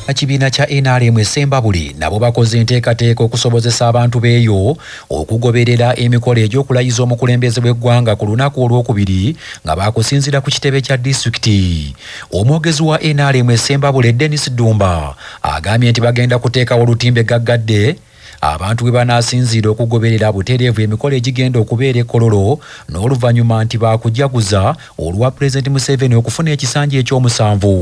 Ekibiina kya NRM Sembabule nabo bakoze enteekateeka okusobozesa abantu beeyo okugoberera emikolo egy'okulayiza omukulembeze w'eggwanga ku lunaku olwokubiri nga baakusinziira ku kitebe kya disitulikiti. Omwogezi wa NRM Sembabule Dennis Dumba agambye nti bagenda kuteekawo olutimbe gaggadde abantu bwe banaasinziira okugoberera butereevu emikolo egigenda okubeera ekkololo n'oluvannyuma nti baakujaguza olwa Pulezidenti Museveni okufuna ekisanja eky'omusanvu.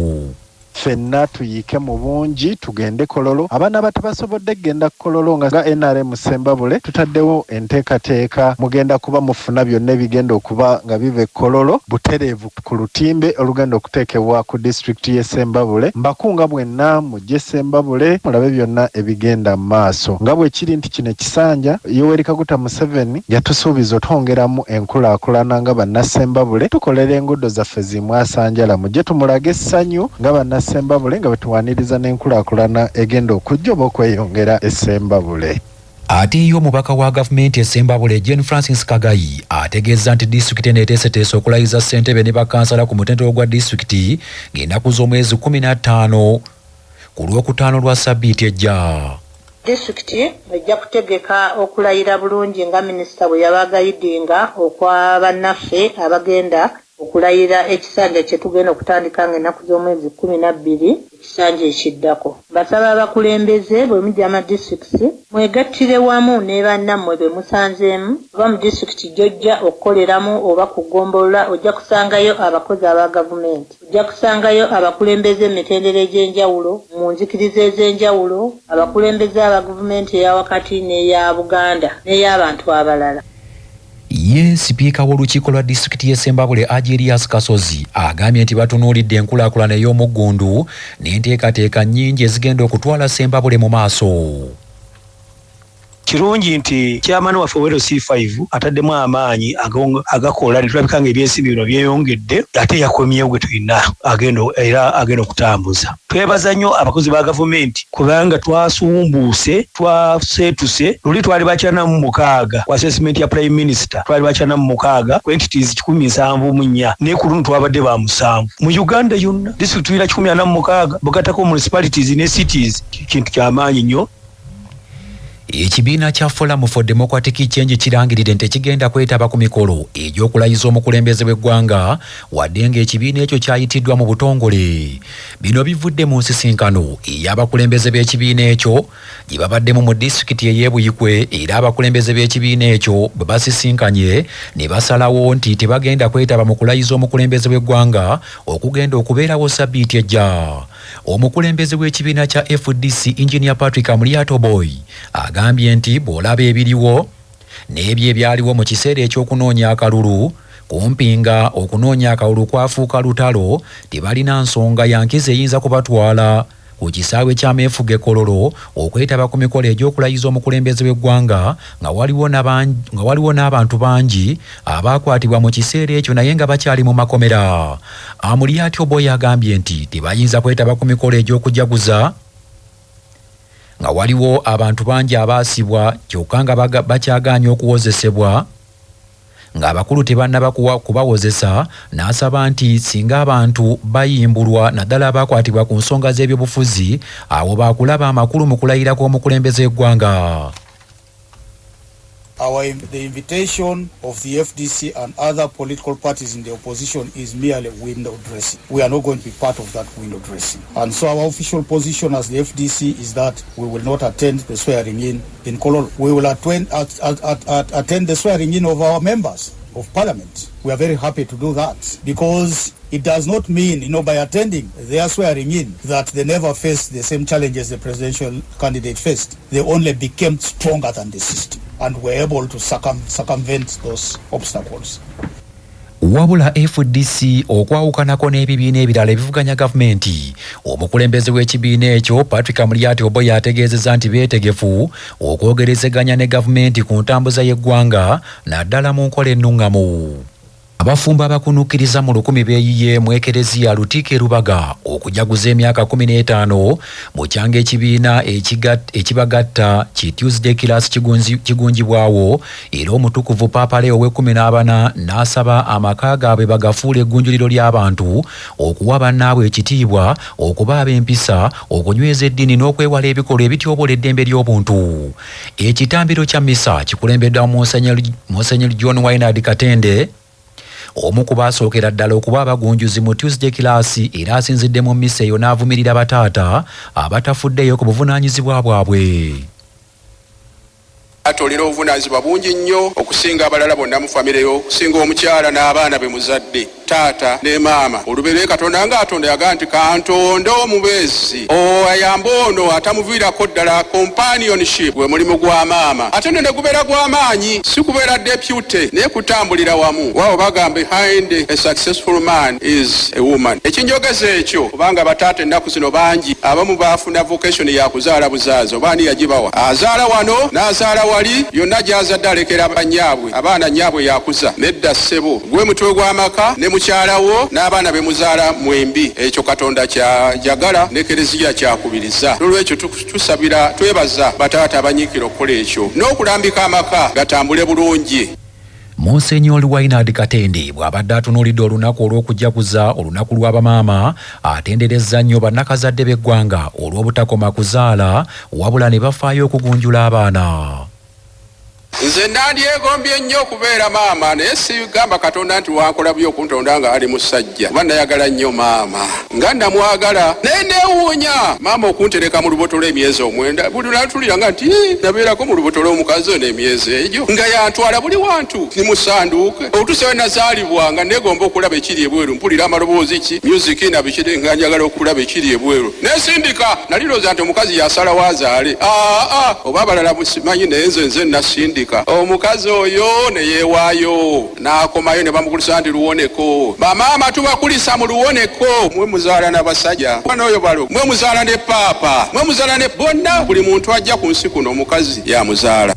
Fenna tuyike mu bungi tugende kololo abaana batabasobodde genda kololo nga NRM Sembabule tutaddewo enteekateeka mugenda kuba mufuna byonna ebigenda okuba nga bive kololo butereevu ku lutimbe olugenda okuteekebwa ku disitulikiti y'e Sembabule. Mbakunga mwenna mujje Sembabule mulabe byonna ebigenda mu maaso nga bwe kiri nti kino ekisanja Yoweri Kaguta Museveni yatusuubiza otwongeramu enkulaakulana nga bannasembabule tukolera enguudo zaffe zimwasanjala mujje tumulage essanyu nga bannasembabule nga betuwaniriza n'enkulaakulana egenda okujja oba okweyongera e Sembabule. Ate iyo omubaka wa gavumenti e Sembabule Jane Francis Kagayi ategeeza nti disitulikiti eneeteeseteese okulayiza ssentebe ne bakansala ku mutendera gwa disitulikiti ng'ennaku z'omwezi 15 ku lwokutaano lwa sabbiiti ejja. Disitulikiti ejja kutegeka okulayira bulungi nga minisita bwe yabagayidinga okwa bannaffe abagenda okulayira ekisanja kye tugenda okutandika ng'ennaku z'omwezi 12 ekisanja ekiddako. Basaba abakulembeze bwe mujja mu disitulikiti mwegattire wamu ne bannammwe be musanzeemu oba mu disitulikiti gy'ojja okukoleramu oba kugombolola ojja kusangayo abakozi aba gavumenti, ojja kusangayo abakulembeze emitendera egy'enjawulo mu nzikiriza ez'enjawulo, abakulembeze aba gavumenti eya wakati n'eya Buganda n'ey'abantu abalala. Ye sipiika w'olukiiko lwa disitulikiti y'e Sembabule Ajerias Kasozi agambye nti batunuulidde enkulaakulana ey'omuggundu n'enteekateeka nnyingi ezigenda okutwala Sembabule mu maaso. Kirungi nti chairman waffe Wero C5 ataddemu amaanyi agakola ne tulabika nga ebyensimbi bino byeyongedde ate yakomyewo gwe tulina agenda okutambuza. Twebaza nnyo abakozi ba gavumenti kubanga twasumbuuse twaseetuse luli twali bakyana mu 6 ku assessment ya Prime Minister twali bakyana mu 6 ku entities 174 ne ku luno twabadde ba 7 mu Uganda yonna district twira 146 bugatako municipalities ne cities kintu ky'amaanyi nnyo. Ekibiina kya Forum for Democratic Change kirangirira nti kigenda kwetaba ku mikolo egy'okulayiza omukulembeze w'eggwanga wadde ng'ekibiina ekyo kyayitiddwa mu butongole. Bino bivudde mu nsisinkano ey'abakulembeze b'ekibiina ekyo gye babaddemu mu disitulikiti ey'e Buyikwe era abakulembeze b'ekibiina ekyo bwe basisinkanye ne basalawo nti tebagenda kwetaba mu kulayiza omukulembeze w'eggwanga okugenda okubeerawo sabbiiti ejja. Omukulembeze w'ekibiina kya FDC Engineer Patrick Amuriato Boy agambye nti bw'olaba ebiriwo n'ebyo ebyaliwo mu kiseera eky'okunoonya akalulu kumpi nga okunoonya akalulu kwafuuka lutalo tebalina nsonga yankiza eyinza kubatwala ku kisaawe ky'ameefuga ekkololo okwetaba ku mikolo egy'okulayiza omukulembeze w'eggwanga nga waliwo n'abantu bangi abaakwatibwa mu kiseera ekyo naye nga bakyali mu makomera. Amuriato Boy agambye nti tebayinza kwetaba ku mikolo egy'okujaguza nga waliwo abantu bangi abaasibwa kyokka nga bakyagaanye okuwozesebwa nga abakulu tebannaba kubawozesa. N'asaba nti singa abantu bayimbulwa naddala abakwatibwa ku nsonga z'ebyobufuzi awo baakulaba amakulu mu kulayira kw'omukulembeze w'eggwanga. The invitation of the FDC and other political parties in the opposition is merely window dressing. We are not going to be part of that window dressing. And so our official position as the FDC is that we will not attend the swearing in Kololo. We will attend the swearing in of our members of parliament. We are very happy to do that because it does not mean, by attending their swearing in that they never faced the same challenges the presidential candidate faced. They only became stronger than the system and were able to circumvent those obstacles. Wabula FDC okwawukanako n'ebibiina ebirala ebivuganya gavumenti. Omukulembeze w'ekibiina ekyo Patrick Amuriato Boy ategeezezza nti beetegefu okwogerezeganya ne gavumenti ku ntambuza y'eggwanga naddala mu nkola ennungamu. Abafumba abakunukkiriza mu 10 beeyiye mu ekereziya Lutike Rubaga okujaguza emyaka 15 mu kyanga ekibiina ekibagatta ki Tuesday Class kigunjibwawo era omutukuvu Papa Leo we-14 n'asaba amaka gaabwe bagafuula eggunjuliro ly'abantu okuwa bannaabwe ekitiibwa okubaaba empisa okunyweza eddiini n'okwewala ebikolwa ebityobola eddembe ly'obuntu. Ekitambiro kya misa kikulembeddwa Monsignor John Wainard Katende omu ku baasookera ddala okuba abagunjuzi mu Tuesday Class era asinzidde mu misa eyo n'avumirira bataata abatafuddeyo ku buvunaanyizibwa bwabwe. Atolera obuvunaanyizibwa bungi nnyo okusinga abalala bonna mu famire yo, okusinga omukyala n'abaana be muzadde, taata ne maama. Olubeerera Katonda ng'atonda yagaa nti kantonda omubeezi ayamba ono atamuviirako ddala companionship gwe mulimu gwa maama. Ate ne gubeera gw'amaanyi, si kubeera deputy naye kutambulira wamu. Wao bagamba behind a successful man is a woman. Ekinjogeza ekyo kubanga bataata ennaku zino bangi abamu baafuna vocation ya kuzaala buzaazi obaani yagibawa. Azaala wano n'azaala wali yonna gy'azadde alekera bannyaabwe, abaana nyaabwe yakuza. Nedda ssebo gwe mutwe gw'amaka ne mukyalawo n'abaana be muzaala mwembi. Ekyo Katonda kyajagala ne Eklezia kyakubiriza. Olw'ekyo tusabira twebaza bataata abanyiikira okukola ekyo n'okulambika amaka gatambule bulungi. Monsignor Wainard Katende bw'abadde atunuulidde olunaku olw'okujaguza olunaku lw'abamaama atenderezza nnyo bannakazadde b'eggwanga olw'obutakoma kuzaala wabula ne bafaayo okugunjula abaana. Nze nandyegombye nnyo okubeera maama naye sigamba Katonda nti wankola by'okuntonda nga ali musajja kuba nayagala nnyo maama nga namwagala naye neewuunya maama okuntereka mu lubuto lw'emyezi 9 buli natuliranga nti nabeerako mu lubuto lw'omukazi ono emyezi egyo nga yantwala buli wantu ni musanduuke otusewe nazaalibwa nga negomba okulaba ekiri ebweru mpulira amaloboozi ki music nabikiri nga njagala okulaba ekiri ebweru nesindika nalirooza nti omukazi yasala waazaale oba abalala musimanyi naye nze nasindika omukazi oyo ne yeewaayo n'akomayo ne bamukulusa nti luwoneko. Bamaama tubakulisa mu luwoneko. Mwe muzaala n'abasajja mwana oyo balo mwe muzaala ne paapa mwe muzaala ne bonna buli muntu ajja ku nsi kuno omukazi yamuzaala.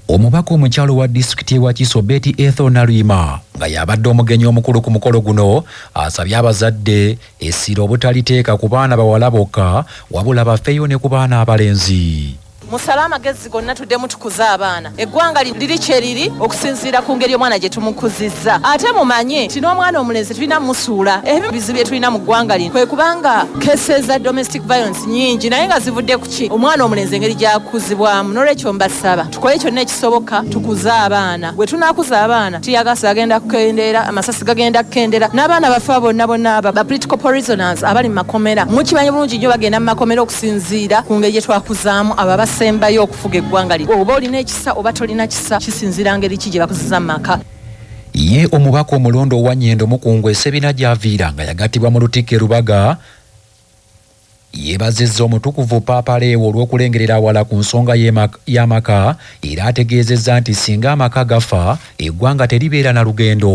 Omubaka omukyalo wa disitulikiti ewa Kiso Betty Ethel Nalwima nga yabadde omugenyi omukulu ku mukolo guno asabye abazadde essira obutaliteeka ku baana bawala bokka wabula bafeeyo ne ku baana abalenzi. Musala amagezi gonna tuddemu tukuza abaana. Eggwanga liri kyeriri okusinziira ku ngeri omwana gye tumukuzizza. Ate mumanye nti n'omwana omulenzi tulina musuula. Ebizibu bye tulina mu ggwanga lino kwe kubanga cases za domestic violence nyingi naye nga zivudde ku ki omwana omulenzi engeri gy'akuzibwamu. N'olwekyo mbasaba tukole kyonna ekisoboka tukuza abaana. Bwe tunaakuza abaana tiyagasa agenda kukendeera, amasasi gagenda kukendeera, n'abaana bafa bonna aba ba political prisoners abali mu makomera. Mukimanyi bulungi nnyo bagenda mu makomera okusinziira ku ngeri gye twakuzaamu ababasa sembayo okufuga eggwanga lino. Oba olina ekisa oba tolina kisa kisinziira ngeri ki gye bakuziza mu maka. Ye omubaka omulondo owa Nnyendo Mukungwe Sebina gy'aviira nga yagattibwa mu Lutike Rubaga yeebazizza omutukuvu Papa Leo olw'okulengerera awala ku nsonga y'amaka era ategeezezza nti singa amaka gafa eggwanga teribeera na lugendo.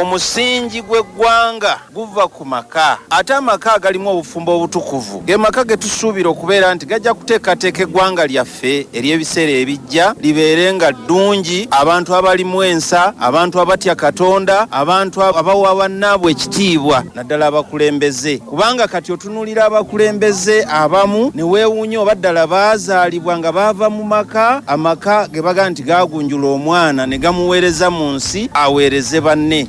Omusingi gw'eggwanga guva ku maka ate amaka agalimu obufumbo obutukuvu ge maka ge tusuubira okubeera nti gajja kuteekateeka eggwanga lyaffe ery'ebiseera ebijja libeere nga ddungi, abantu abalimu ensa, abantu abatya Katonda, abantu abawa bannaabwe ekitiibwa naddala abakulembeze. Kubanga kati otunuulira abakulembeze abamu ne weewuunya oba ddala baazaalibwa nga baava mu maka amaka ge baga nti gaagunjula omwana ne gamuweereza mu nsi aweereze banne.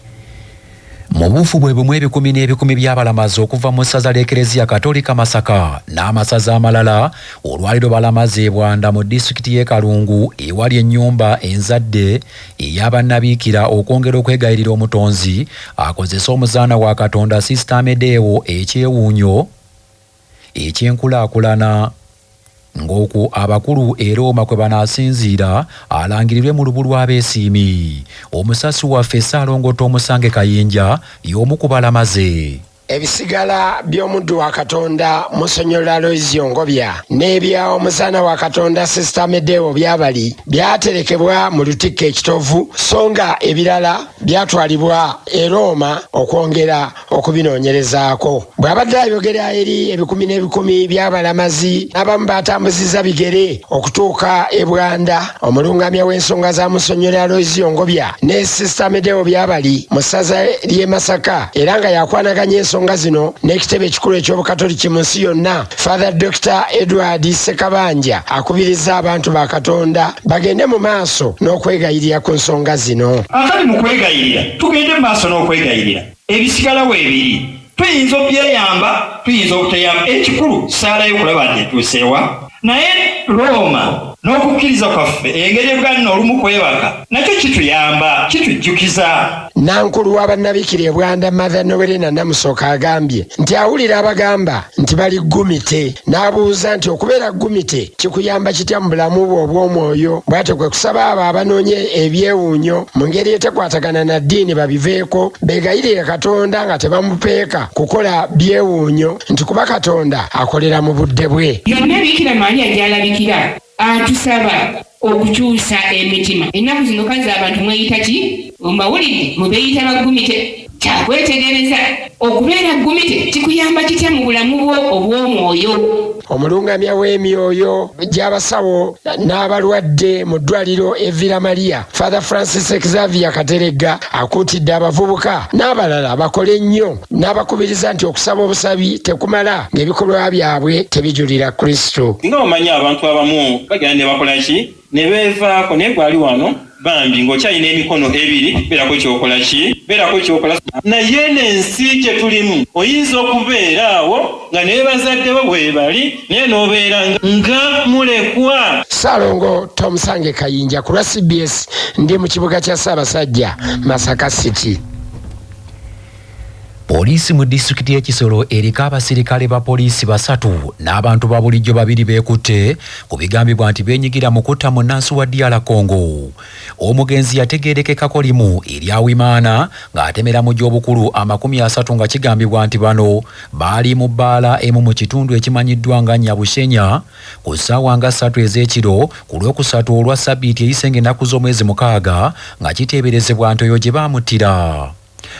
Mu buufu bwe bumu ebikumi n'ebikumi by'abalamazi okuva mu ssaza l'Eklezia Katolika Masaka n'amasaza amalala olwaliro balamaze e Bwanda mu disitulikiti y'e Kalungu ewali ennyumba enzadde ey'abannabiikira okwongera okwegayirira omutonzi akozesa omuzaana wa Katonda Sisita Amedeewo ekyewuunyo ekyenkulaakulana ng'okwo abakulu e Roma kwe banaasinziira alangirirwe mu lubu lw'abeesiimi. Omusasi waffe Ssaalongotta Omusange Kayinja y'omu ku balamaze. Ebisigala by'omuddu wa Katonda Monsignor Aloysius Ngobya n'ebya omuzaana wa Katonda Sisita Amedeewo byabali byaterekebwa mu Lutike ekitovu so nga ebirala byatwalibwa e Roma okwongera okubinoonyerezaako. Bw'abadde ayogera eri ebikumi n'ebikumi by'abalamazi n'abamu batambuzizza bigere okutuuka e Bwanda, omulungamya w'ensonga za Munsonyiwa Aloysi Ngobya ne Sista Medeo Byabali mu ssaza ly'e Masaka, era nga yakwanaganya ensonga zino n'ekitebe ekikulu eky'obukatoliki mu nsi yonna, Father Dr. Edward Ssekabanja akubiriza abantu ba Katonda bagende mu maaso n'okwegayirira ku nsonga zino. Akali mu kwegayirira tugende mu maaso n'okwegayirira, ebisigalawo ebiri tuyinza obyeyamba, tuyinza obuteyamba. Ekikulu ssaala y'okulaba nti etuuseewa, naye Roma n'okukkiriza kwaffe engeri ebwanna olumu kwebaka nakyo kituyamba, kitujjukiza. Nankulu w'abannabikira e Bwanda Mother Noelena Namusoka agambye nti awulira abagamba nti bali gumite, n'abuuza nti okubeera gumite kikuyamba kitya mu bulamu bwo obw'omwoyo. Bw'atyo kwe kusaba abo abanoonye ebyewuunyo mu ngeri etekwatagana na ddiini babiveeko, beegayirire Katonda nga tebamupeeka kukola byewuunyo, nti kuba Katonda akolera mu budde bwe. Yonna Bikira Maria gy'alabikira atusaba okukyusa emitima. Ennaku zino kazi abantu mweyita ki? Mbawulidde mubeeyita bagumite. Kyakwetegereza okubeera gumite kikuyamba kitya mu bulamu bwo obw'omwoyo. Omulungamya w'emyoyo gy'abasawo n'abalwadde mu ddwaliro Evira Maria, Father Francis Xavier Katerega akuutidde abavubuka n'abalala bakole nnyo, n'abakubiriza nti okusaba obusabi tekumala ng'ebikolwa byabwe tebijulira Kristo. Nga omanyi abantu abamu bagenda ne bakola ki? Ne beevaako naye gwali wano bambi ng'okyalina emikono ebiri, beerako kyokola ki? Beerako kyokola. Naye n'ensi gye tulimu oyinza okubeera awo nga ne bazaddewo bwe bali naye n'obeera nga mulekwa. Ssaalongo Tomusange Kayinja ku lwa CBS ndi mu kibuga kya Ssaabasajja Masaka City. Poliisi mu disitulikiti y'e Kisoro eriko abasirikale ba poliisi 3 n'abantu ba bulijjo 2 beekutte ku bigambibwa nti beenyigira mu kutta munnansi wa DR Congo. Omugenzi yategeerekekako limu eryawimaana ng'atemera mu gy'obukulu 30 nga kigambibwa nti bano baali mu bbaala emu mu kitundu ekimanyiddwa nga Nyabushenya ku ssaawa nga 3 ez'ekiro ku Lwokusatu olwa Ssabbiiti eyisenga ennaku z'omwezi 6 nga kiteeberezebwa nti oyo gye baamuttira.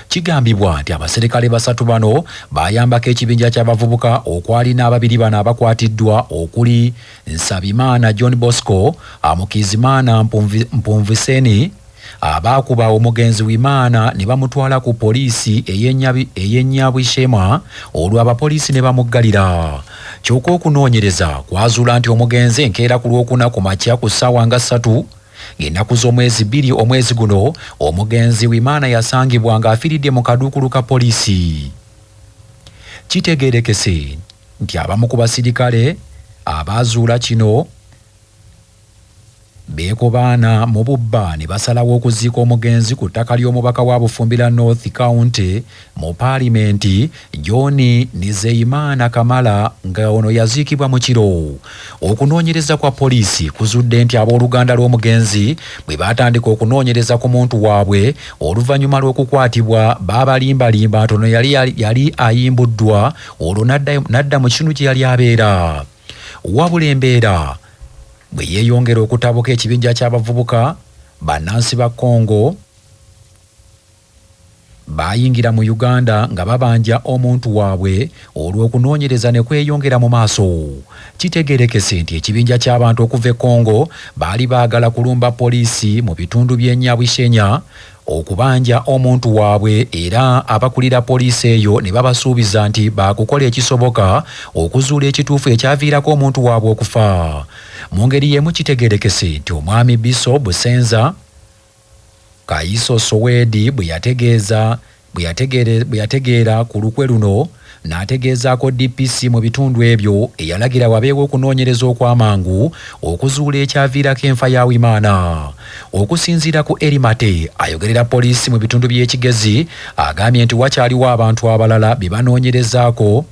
Kigambibwa nti abaserikale 3 bano bayambako ekibinja ky'abavubuka okwali n'ababiri bano abakwatiddwa okuli Nsabimana John Bosco, Amukizimana Mpumviseni, abaakuba omugenzi Wimana ne bamutwala ku poliisi ey'Ennyabwishema olwo abapoliisi ne bamuggalira. Kyokka okunoonyereza kwazuula nti omugenzi enkeera ku Lwokuna ku makya ku ssaawa nga 3 ng'ennaku z'omwezi 2 omwezi guno omugenzi Wimana yasangibwa ng'afiiridde mu kaduukulu ka poliisi. Kitegeerekese nti abamu ku basirikale abaazuula kino beekobaana mu bubba ne basalawo okuziika omugenzi ku ttaka ly'omubaka wa Bufumbira North County mu paalimenti John Nizeyimana Kamala nga ono yaziikibwa mu kiro. Okunoonyereza kwa poliisi kuzudde nti abooluganda lw'omugenzi bwe baatandika okunoonyereza ku muntu waabwe oluvannyuma lw'okukwatibwa baabalimbalimba ntono yali ayimbuddwa olwo n'adda mu kinu gye yali abeera. Wabula embeera bwe yeeyongera okutabuka ekibinja ky'abavubuka bannansi ba Congo bayingira mu Uganda nga babanja omuntu waabwe olw'okunoonyereza ne kweyongera mu maaso. Kitegeerekese nti ekibinja ky'abantu okuva e Congo baali baagala kulumba poliisi mu bitundu by'Ennyabwishenya okubanja omuntu waabwe, era abakulira poliisi eyo ne babasuubiza nti baakukola ekisoboka okuzuula ekituufu ekyaviirako omuntu waabwe okufa. Mu ngeri y'emu kitegeerekese nti omwami Bishop Busenza Kaiso Sowedi bwe yategeera ku lukwe luno n'ategeezaako DPC mu bitundu ebyo eyalagira wabeewo okunoonyereza okw'amangu okuzuula ekyaviirako enfa ya Wimana. Okusinziira ku Erimate ayogerera poliisi mu bitundu by'ekigezi agambye nti wakyaliwo abantu abalala be banoonyerezaako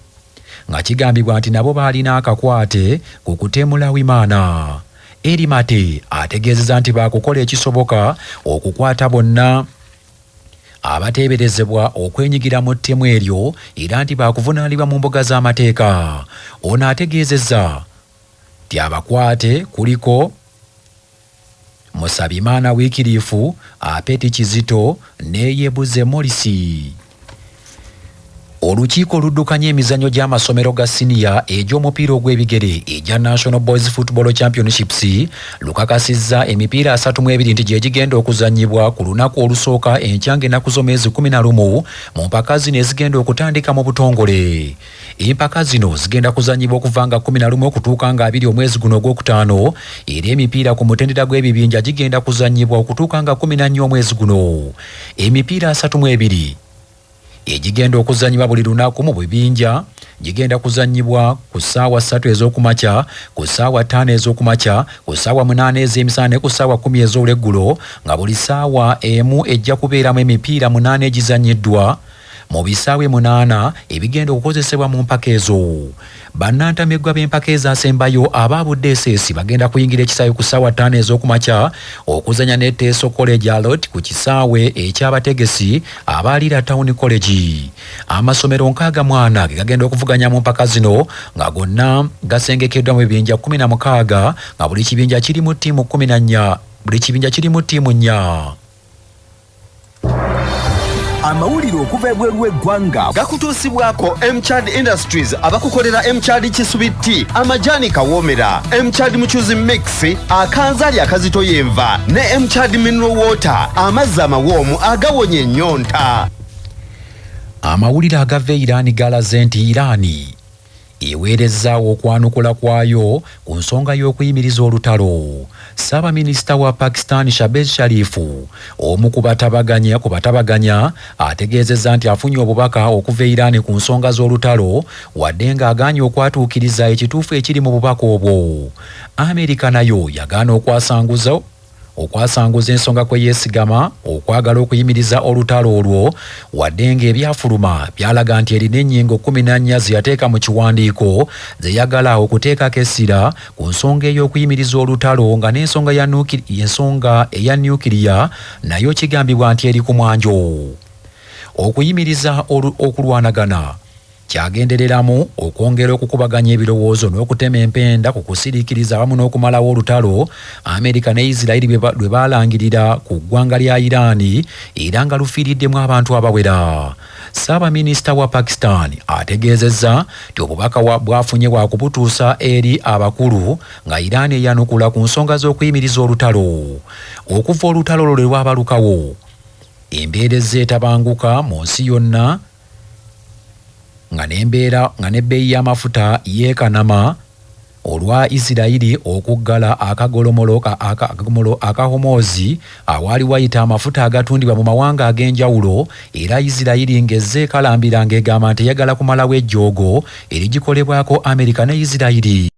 nga kigambibwa nti nabo baalina akakwate ku kutemula Wimana. Erimate ategeezeza nti baakukola ekisoboka okukwata bonna abateeberezebwa okwenyigira mu ttemu eryo era nti baakuvunaanibwa mu mbuga z'amateeka. Ono ategeezezza nti abakwate kuliko Musabimana Wikirifu, Apeti Kizito ne Yebuze Morisi. Olukiiko luddukanya emizannyo gy'amasomero ga siniya egy'omupiira ogw'ebigere egya National Boys Football Championships lukakasizza emipiira 32 nti gye gigenda okuzannyibwa ku lunaku olusooka enkya ng'ennaku z'omwezi 11 mu mpaka zino ezigenda okutandika mu butongole. Empaka zino zigenda kuzannyibwa okuva nga 11 okutuuka nga 2 omwezi guno ogwokutaano, era emipiira ku mutendera gw'ebibinja gigenda kuzannyibwa okutuuka nga 14 omwezi guno. Emipiira 32 egigenda okuzannyibwa buli lunaku mu bibinja gigenda kuzannyibwa ku ssaawa 3 ez'okumakya, ku ssaawa 5 ez'okumakya, ku ssaawa 8 ez'emisana ne ku ssaawa 10 ez'olweggulo, nga buli ssaawa emu ejja kubeeramu emipiira 8 egizannyiddwa mu bisaawe 8 ebigenda okukozesebwa mu mpaka ezo. Bannantameggwa b'empaka ezaasembayo ababudde esesi bagenda kuyingira ekisaawe ku ssaawa 5 ez'okumakya okuzanya ne Teso College Alot ku kisaawe eky'abategesi abaalira Town College. Amasomero 64 ge gagenda okuvuganya mu mpaka zino nga gonna gasengekeddwa mu bibinja 16 nga buli kibinja kirimu ttiimu 14, buli kibinja kirimu ttiimu 4. Amawulire okuva ebweru w'eggwanga gakutuusibwako Mchad Industries abakukolera Mchad Kisubiti, amajani kawoomera, Mchad Muchuzi Mix, akanzaali akazito y'enva ne Mchad Mineral Water, amazzi amawoomu agawonya ennyonta. Amawulire agava Irani galaze nti Irani eweerezaawo okwanukula kwayo ku nsonga y'okuyimiriza olutalo. Ssaabaminisita wa Pakistan Shahbaz Sharif, omu ku batabaganya, ategeezezza nti afunye obubaka okuva Irani ku nsonga z'olutalo wadde ng'agaanye okwatuukiriza ekituufu ekiri mu bubaka obwo. Amerika nayo yagaana okwasanguza ensonga kwe yeesigama okwagala okuyimiriza olutalo olwo wadde ng'ebyafuluma byalaga nti erina ennyingo 14 ze yateeka mu kiwandiiko ze yagala okuteekako essira ku nsonga ey'okuyimiriza olutalo nga n'ensonga eya nyukiriya nayo kigambibwa nti eri ku mwanjo. Okuyimiriza okulwanagana kyagendereramu okwongera okukubaganya ebirowoozo n'okutema empenda ku kusiriikiriza awamu n'okumalawo olutalo Amerika ne Isirairi lwe baalangirira ku ggwanga lya Irani era nga lufiiriddemu abantu abawera. Ssaabaminisita wa Pakistan ategeezezza nti obubaka bwafunye bwakubutuusa eri abakulu nga Irani eyanukula ku nsonga z'okuyimiriza olutalo. Okuva olutalo olwo lwe lwabalukawo, embeera ezeetabanguka mu nsi yonna nga n'ebbeeyi y'amafuta yeekanama olwa Isirairi okuggala akagolomolo akahomoozi awaali wayita amafuta agatundibwa mu mawanga ag'enjawulo, era Isirairi ng'ezze ekalambira ng'egamba nti eyagala kumalawo ejjoogo erigikolebwako Amerika ne Isirairi.